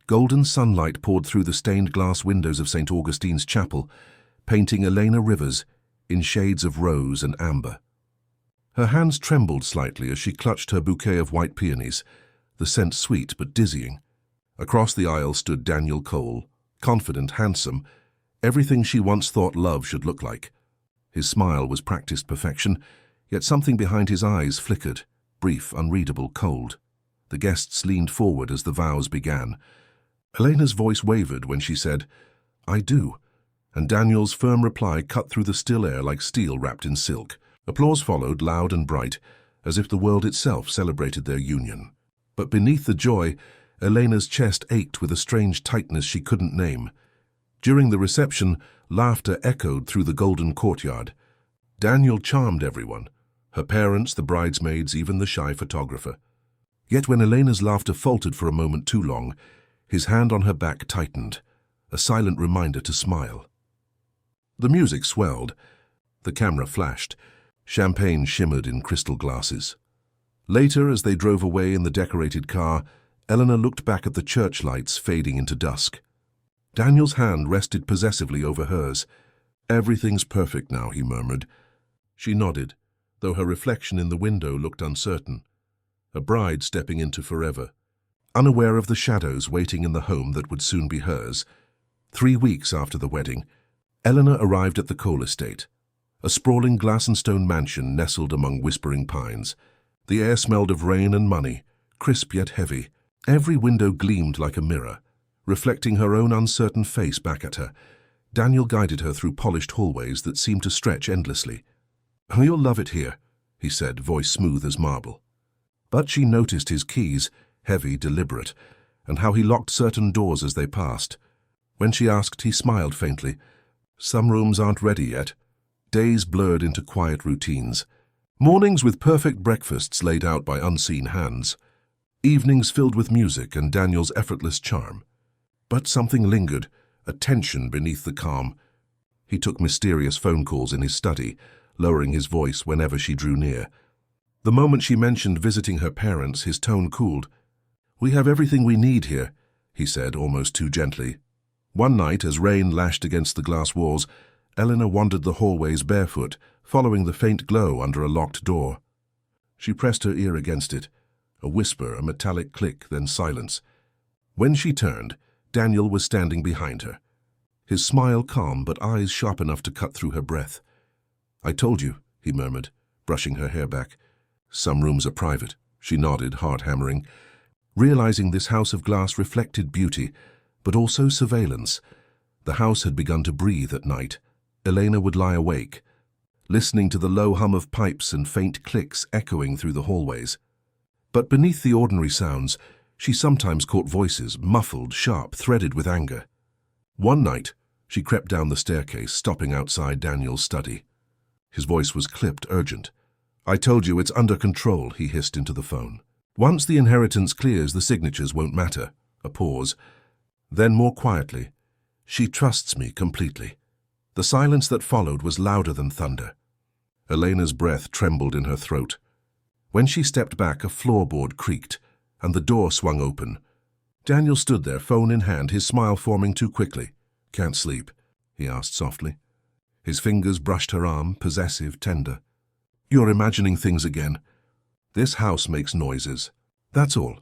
Golden sunlight poured through the stained glass windows of St. Augustine's chapel, painting Elena rivers in shades of rose and amber. Her hands trembled slightly as she clutched her bouquet of white peonies, the scent sweet but dizzying. Across the aisle stood Daniel Cole, confident, handsome, everything she once thought love should look like. His smile was practiced perfection, yet something behind his eyes flickered, brief, unreadable, cold. The guests leaned forward as the vows began. Elena's voice wavered when she said, "I do," and Daniel's firm reply cut through the still air like steel wrapped in silk. Applause followed, loud and bright, as if the world itself celebrated their union. But beneath the joy, Elena's chest ached with a strange tightness she couldn't name. During the reception, laughter echoed through the golden courtyard. Daniel charmed everyone, her parents, the bridesmaids, even the shy photographer. Yet when Elena's laughter faltered for a moment too long, his hand on her back tightened, a silent reminder to smile. The music swelled. The camera flashed. Champagne shimmered in crystal glasses. Later, as they drove away in the decorated car, Eleanor looked back at the church lights fading into dusk. Daniel's hand rested possessively over hers. "Everything's perfect now," he murmured. She nodded, though her reflection in the window looked uncertain. A bride stepping into forever, unaware of the shadows waiting in the home that would soon be hers. 3 weeks after the wedding, Eleanor arrived at the Cole estate, a sprawling glass and stone mansion nestled among whispering pines. The air smelled of rain and money, crisp yet heavy. Every window gleamed like a mirror, reflecting her own uncertain face back at her. Daniel guided her through polished hallways that seemed to stretch endlessly. "You'll love it here," he said, voice smooth as marble. But she noticed his keys, heavy, deliberate, and how he locked certain doors as they passed. When she asked, he smiled faintly. "Some rooms aren't ready yet." Days blurred into quiet routines. Mornings with perfect breakfasts laid out by unseen hands. Evenings filled with music and Daniel's effortless charm. But something lingered, a tension beneath the calm. He took mysterious phone calls in his study, lowering his voice whenever she drew near. The moment she mentioned visiting her parents, his tone cooled. "We have everything we need here," he said, almost too gently. One night, as rain lashed against the glass walls, Eleanor wandered the hallways barefoot, following the faint glow under a locked door. She pressed her ear against it. A whisper, a metallic click, then silence. When she turned, Daniel was standing behind her, his smile calm but eyes sharp enough to cut through her breath. "I told you," he murmured, brushing her hair back. "Some rooms are private." She nodded, heart hammering, realizing this house of glass reflected beauty, but also surveillance. The house had begun to breathe at night. Elena would lie awake, listening to the low hum of pipes and faint clicks echoing through the hallways. But beneath the ordinary sounds, she sometimes caught voices, muffled, sharp, threaded with anger. One night, she crept down the staircase, stopping outside Daniel's study. His voice was clipped, urgent. "I told you, it's under control," he hissed into the phone. "Once the inheritance clears, the signatures won't matter." A pause. Then more quietly, "She trusts me completely." The silence that followed was louder than thunder. Elena's breath trembled in her throat. When she stepped back, a floorboard creaked, and the door swung open. Daniel stood there, phone in hand, his smile forming too quickly. "Can't sleep?" he asked softly. His fingers brushed her arm, possessive, tender. "You're imagining things again. This house makes noises. That's all."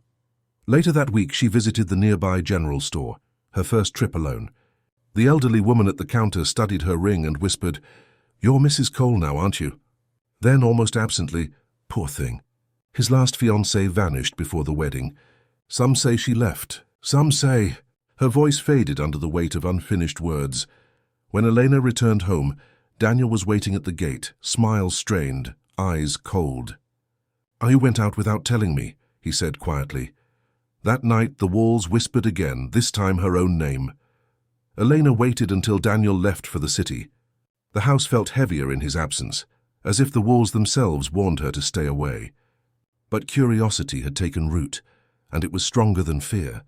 Later that week, she visited the nearby general store, her first trip alone. The elderly woman at the counter studied her ring and whispered, "You're Mrs. Cole now, aren't you?" Then, almost absently, "Poor thing. His last fiancée vanished before the wedding. Some say she left. Some say—" Her voice faded under the weight of unfinished words. When Elena returned home, Daniel was waiting at the gate, smile strained, eyes cold. "You went out without telling me," he said quietly. That night the walls whispered again, this time her own name. Elena waited until Daniel left for the city. The house felt heavier in his absence, as if the walls themselves warned her to stay away. But curiosity had taken root, and it was stronger than fear.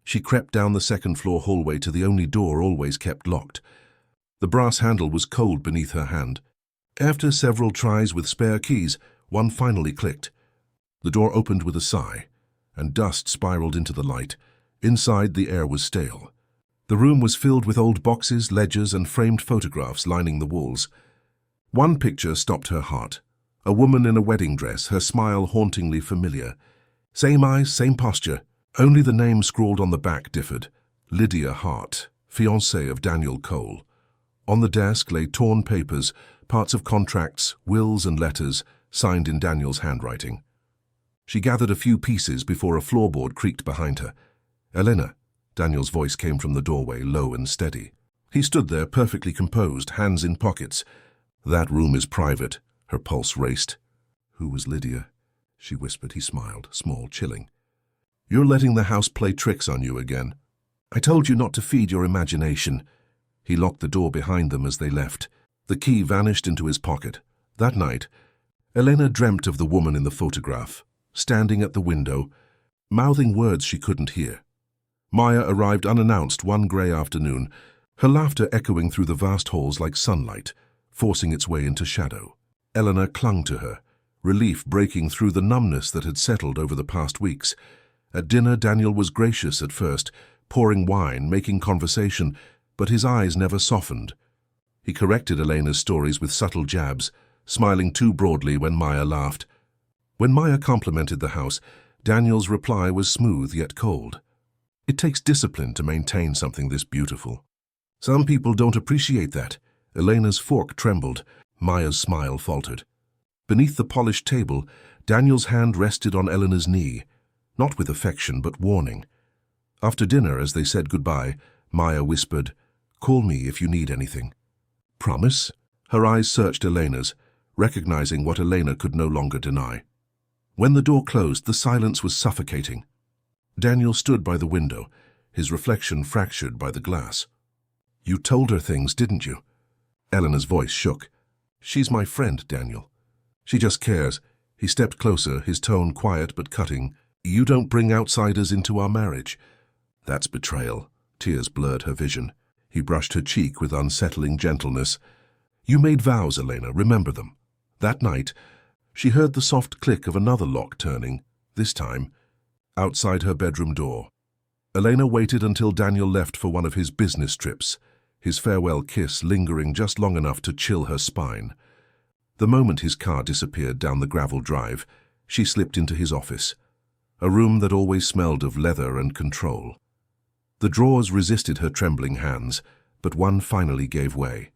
She crept down the second-floor hallway to the only door always kept locked. The brass handle was cold beneath her hand. After several tries with spare keys, one finally clicked. The door opened with a sigh, and dust spiraled into the light, Inside, the air was stale. The room was filled with old boxes, ledgers, and framed photographs lining the walls. One picture stopped her heart. A woman in a wedding dress, her smile hauntingly familiar. Same eyes, same posture. Only the name scrawled on the back differed. Lydia Hart, fiancée of Daniel Cole. On the desk lay torn papers, parts of contracts, wills and letters, signed in Daniel's handwriting. She gathered a few pieces before a floorboard creaked behind her. "Elena," Daniel's voice came from the doorway, low and steady. He stood there, perfectly composed, hands in pockets. "That room is private." Her pulse raced. "Who was Lydia?" she whispered. He smiled, small, chilling. "You're letting the house play tricks on you again. I told you not to feed your imagination." He locked the door behind them as they left. The key vanished into his pocket. That night, Elena dreamt of the woman in the photograph, standing at the window, mouthing words she couldn't hear. Maya arrived unannounced one grey afternoon, her laughter echoing through the vast halls like sunlight, forcing its way into shadow. Elena clung to her, relief breaking through the numbness that had settled over the past weeks. At dinner, Daniel was gracious at first, pouring wine, making conversation, but his eyes never softened. He corrected Elena's stories with subtle jabs, smiling too broadly when Maya laughed. When Maya complimented the house, Daniel's reply was smooth yet cold. "It takes discipline to maintain something this beautiful. Some people don't appreciate that." Elena's fork trembled. Maya's smile faltered. Beneath the polished table, Daniel's hand rested on Elena's knee, not with affection but warning. After dinner, as they said goodbye, Maya whispered, "Call me if you need anything." "Promise?" Her eyes searched Elena's, recognizing what Elena could no longer deny. When the door closed, the silence was suffocating. Daniel stood by the window, his reflection fractured by the glass. "You told her things, didn't you?" Elena's voice shook. "She's my friend, Daniel. She just cares." He stepped closer, his tone quiet but cutting. "You don't bring outsiders into our marriage." "That's betrayal." Tears blurred her vision. He brushed her cheek with unsettling gentleness. "You made vows, Elena, remember them." That night, she heard the soft click of another lock turning, this time outside her bedroom door. Elena waited until Daniel left for one of his business trips, his farewell kiss lingering just long enough to chill her spine. The moment his car disappeared down the gravel drive, she slipped into his office, a room that always smelled of leather and control. The drawers resisted her trembling hands, but one finally gave way.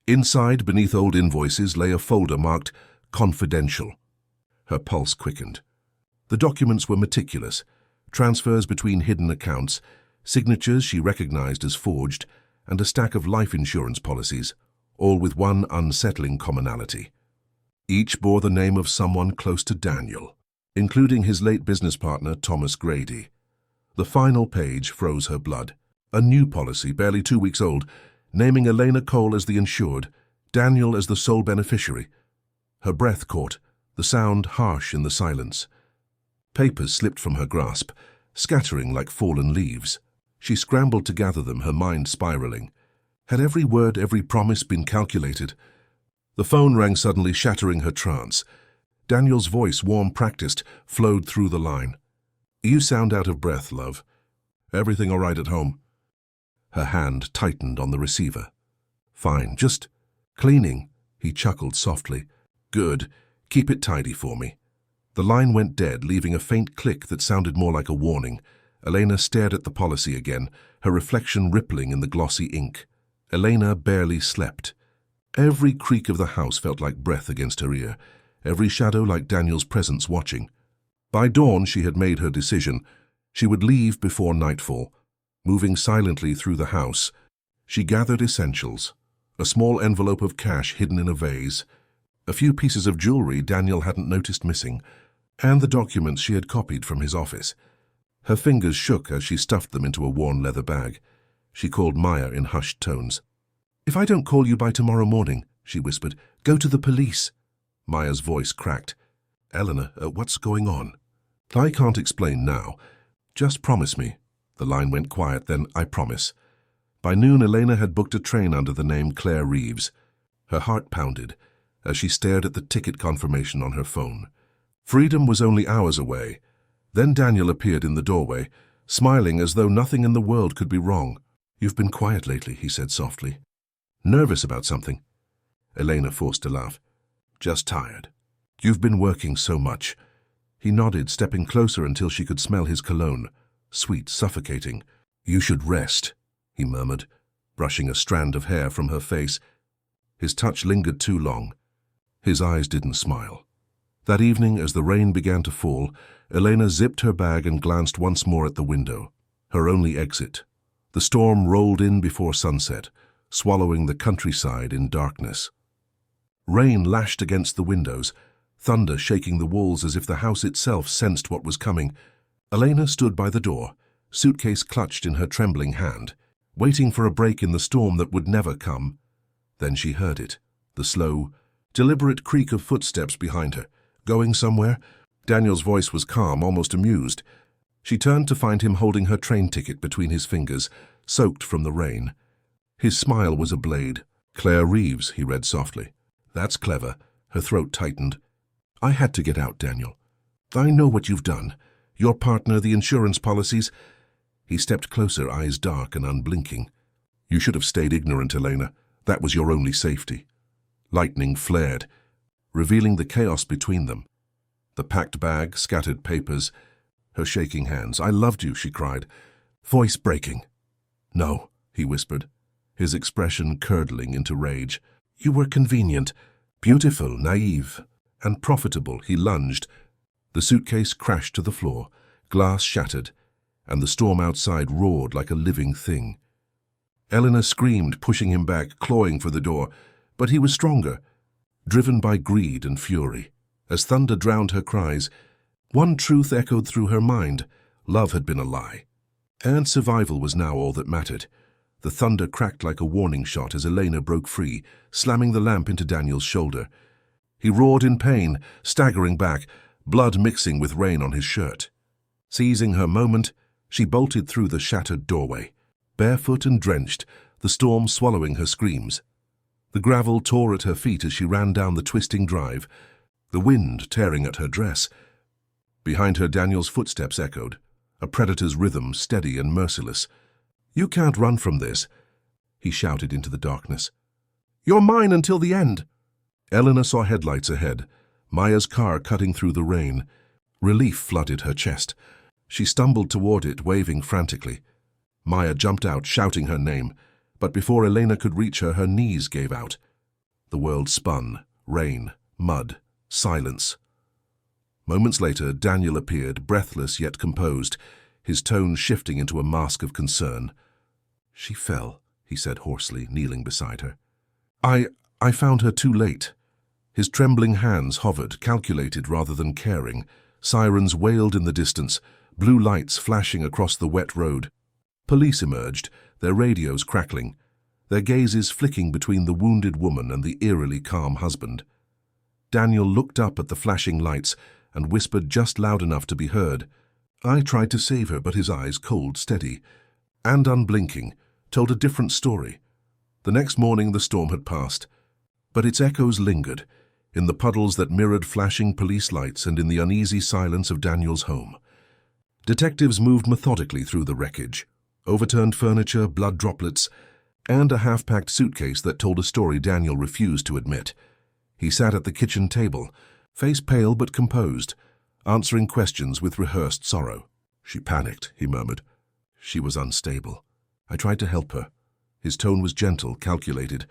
Inside, beneath old invoices, lay a folder marked "Confidential." Her pulse quickened. The documents were meticulous, transfers between hidden accounts, signatures she recognized as forged, and a stack of life insurance policies, all with one unsettling commonality. Each bore the name of someone close to Daniel, including his late business partner, Thomas Grady. The final page froze her blood. A new policy, barely 2 weeks old, naming Elena Cole as the insured, Daniel as the sole beneficiary. Her breath caught, the sound harsh in the silence. Papers slipped from her grasp, scattering like fallen leaves. She scrambled to gather them, her mind spiraling. Had every word, every promise been calculated? The phone rang suddenly, shattering her trance. Daniel's voice, warm, practiced, flowed through the line. "You sound out of breath, love. Everything all right at home?" Her hand tightened on the receiver. "Fine, just cleaning," he chuckled softly. "Good. Keep it tidy for me." The line went dead, leaving a faint click that sounded more like a warning. Elena stared at the policy again, her reflection rippling in the glossy ink. Elena barely slept. Every creak of the house felt like breath against her ear, every shadow like Daniel's presence watching. By dawn, she had made her decision. She would leave before nightfall. Moving silently through the house, she gathered essentials: a small envelope of cash hidden in a vase, a few pieces of jewelry Daniel hadn't noticed missing, and the documents she had copied from his office. Her fingers shook as she stuffed them into a worn leather bag. She called Maya in hushed tones. "If I don't call you by tomorrow morning," she whispered, "go to the police." Maya's voice cracked. "Eleanor, what's going on?" "I can't explain now. Just promise me." The line went quiet, then, "I promise." By noon, Elena had booked a train under the name Claire Reeves. Her heart pounded as she stared at the ticket confirmation on her phone. Freedom was only hours away. Then Daniel appeared in the doorway, smiling as though nothing in the world could be wrong. "You've been quiet lately," he said softly. "Nervous about something?" Elena forced a laugh. "Just tired." "You've been working so much." He nodded, stepping closer until she could smell his cologne, sweet, suffocating. "You should rest," he murmured, brushing a strand of hair from her face. His touch lingered too long. His eyes didn't smile. That evening, as the rain began to fall, Elena zipped her bag and glanced once more at the window, her only exit. The storm rolled in before sunset, swallowing the countryside in darkness. Rain lashed against the windows, thunder shaking the walls as if the house itself sensed what was coming. Elena stood by the door, suitcase clutched in her trembling hand, waiting for a break in the storm that would never come. Then she heard it, the slow, deliberate creak of footsteps behind her. "Going somewhere?" Daniel's voice was calm, almost amused. She turned to find him holding her train ticket between his fingers, soaked from the rain. His smile was a blade. "Claire Reeves," he read softly. "That's clever." Her throat tightened. "I had to get out, Daniel. I know what you've done. Your partner, the insurance policies." He stepped closer, eyes dark and unblinking. "You should have stayed ignorant, Elena. That was your only safety." Lightning flared, revealing the chaos between them. The packed bag, scattered papers, her shaking hands. "I loved you," she cried, voice breaking. "No," he whispered, his expression curdling into rage. "You were convenient, beautiful, naive, and profitable." He lunged. The suitcase crashed to the floor, glass shattered, and the storm outside roared like a living thing. Elena screamed, pushing him back, clawing for the door, but he was stronger, driven by greed and fury. As thunder drowned her cries, one truth echoed through her mind: love had been a lie, and survival was now all that mattered. The thunder cracked like a warning shot as Elena broke free, slamming the lamp into Daniel's shoulder. He roared in pain, staggering back, blood mixing with rain on his shirt. Seizing her moment, she bolted through the shattered doorway, barefoot and drenched, the storm swallowing her screams. The gravel tore at her feet as she ran down the twisting drive, the wind tearing at her dress. Behind her, Daniel's footsteps echoed, a predator's rhythm, steady and merciless. "You can't run from this," he shouted into the darkness. "You're mine until the end." Elena saw headlights ahead, Maya's car cutting through the rain. Relief flooded her chest. She stumbled toward it, waving frantically. Maya jumped out, shouting her name, but before Elena could reach her, her knees gave out. The world spun. Rain, mud, silence. Moments later, Daniel appeared, breathless yet composed, his tone shifting into a mask of concern. "She fell," he said hoarsely, kneeling beside her. I found her too late." His trembling hands hovered, calculated rather than caring. Sirens wailed in the distance, blue lights flashing across the wet road. Police emerged, their radios crackling, their gazes flicking between the wounded woman and the eerily calm husband. Daniel looked up at the flashing lights and whispered just loud enough to be heard. "I tried to save her, but his eyes, cold, steady, and unblinking, told a different story." The next morning the storm had passed, but its echoes lingered, in the puddles that mirrored flashing police lights and in the uneasy silence of Daniel's home. Detectives moved methodically through the wreckage, overturned furniture, blood droplets, and a half-packed suitcase that told a story Daniel refused to admit. He sat at the kitchen table, face pale but composed, answering questions with rehearsed sorrow. "She panicked," he murmured. "She was unstable. I tried to help her." His tone was gentle, calculated,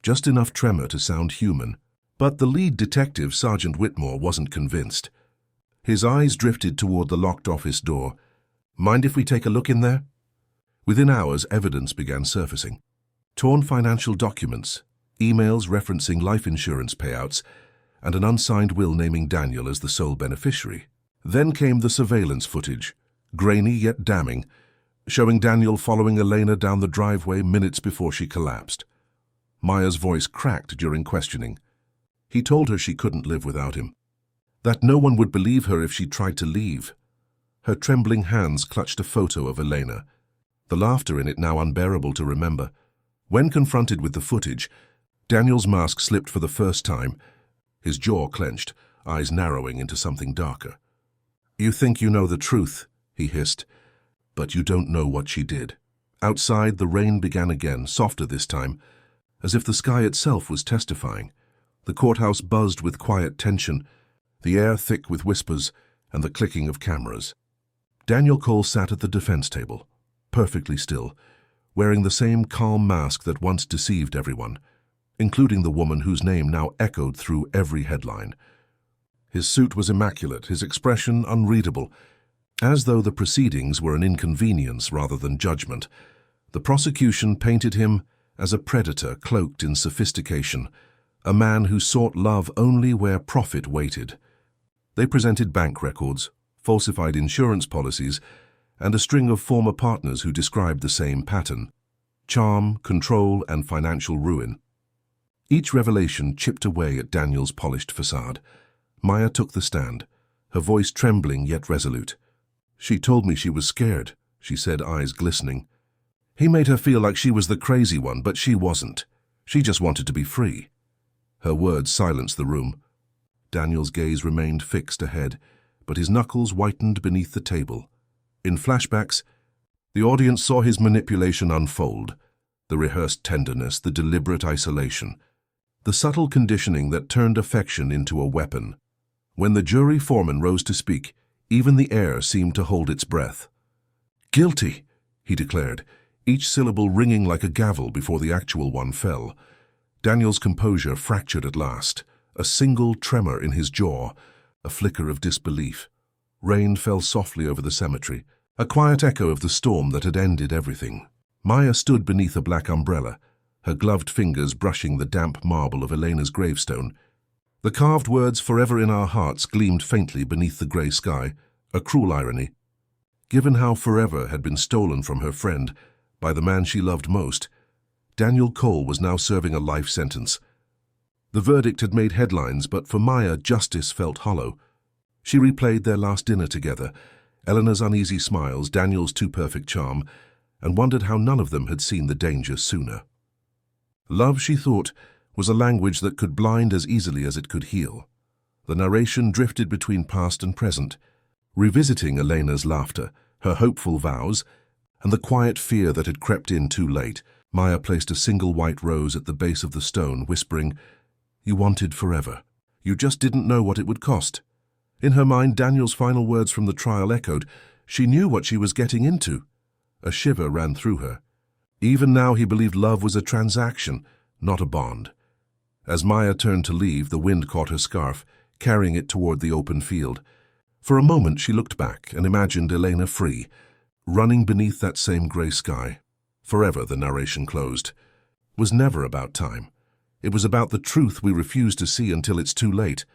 just enough tremor to sound human. But the lead detective, Sergeant Whitmore, wasn't convinced. His eyes drifted toward the locked office door. "Mind if we take a look in there?" Within hours, evidence began surfacing. Torn financial documents, emails referencing life insurance payouts, and an unsigned will naming Daniel as the sole beneficiary. Then came the surveillance footage, grainy yet damning, showing Daniel following Elena down the driveway minutes before she collapsed. Maya's voice cracked during questioning. He told her she couldn't live without him, that no one would believe her if she tried to leave. Her trembling hands clutched a photo of Elena, the laughter in it now unbearable to remember. When confronted with the footage, Daniel's mask slipped for the first time, his jaw clenched, eyes narrowing into something darker. "You think you know the truth," he hissed. But you don't know what she did. Outside, the rain began again, softer this time, as if the sky itself was testifying. The courthouse buzzed with quiet tension, the air thick with whispers and the clicking of cameras. Daniel Cole sat at the defense table, perfectly still, wearing the same calm mask that once deceived everyone, including the woman whose name now echoed through every headline. His suit was immaculate, his expression unreadable, as though the proceedings were an inconvenience rather than judgment. The prosecution painted him as a predator cloaked in sophistication, a man who sought love only where profit waited. They presented bank records, falsified insurance policies, and a string of former partners who described the same pattern: charm, control, and financial ruin. Each revelation chipped away at Daniel's polished facade. Maya took the stand, her voice trembling yet resolute. "She told me she was scared," she said, eyes glistening. "He made her feel like she was the crazy one, but she wasn't. She just wanted to be free." Her words silenced the room. Daniel's gaze remained fixed ahead, but his knuckles whitened beneath the table. In flashbacks, the audience saw his manipulation unfold, the rehearsed tenderness, the deliberate isolation, the subtle conditioning that turned affection into a weapon. When the jury foreman rose to speak, even the air seemed to hold its breath. "Guilty," he declared, each syllable ringing like a gavel before the actual one fell. Daniel's composure fractured at last, a single tremor in his jaw, a flicker of disbelief. Rain fell softly over the cemetery, a quiet echo of the storm that had ended everything. Maya stood beneath a black umbrella, her gloved fingers brushing the damp marble of Elena's gravestone. The carved words "forever in our hearts" gleamed faintly beneath the grey sky, a cruel irony. Given how forever had been stolen from her friend by the man she loved most, Daniel Cole was now serving a life sentence. The verdict had made headlines, but for Maya, justice felt hollow. She replayed their last dinner together, Eleanor's uneasy smiles, Daniel's too-perfect charm, and wondered how none of them had seen the danger sooner. Love, she thought, was a language that could blind as easily as it could heal. The narration drifted between past and present, revisiting Elena's laughter, her hopeful vows, and the quiet fear that had crept in too late. Maya placed a single white rose at the base of the stone, whispering, "You wanted forever. You just didn't know what it would cost." In her mind, Daniel's final words from the trial echoed. She knew what she was getting into. A shiver ran through her. Even now he believed love was a transaction, not a bond. As Maya turned to leave, the wind caught her scarf, carrying it toward the open field. For a moment she looked back and imagined Elena free, running beneath that same grey sky. Forever, the narration closed, was never about time. It was about the truth we refuse to see until it's too late.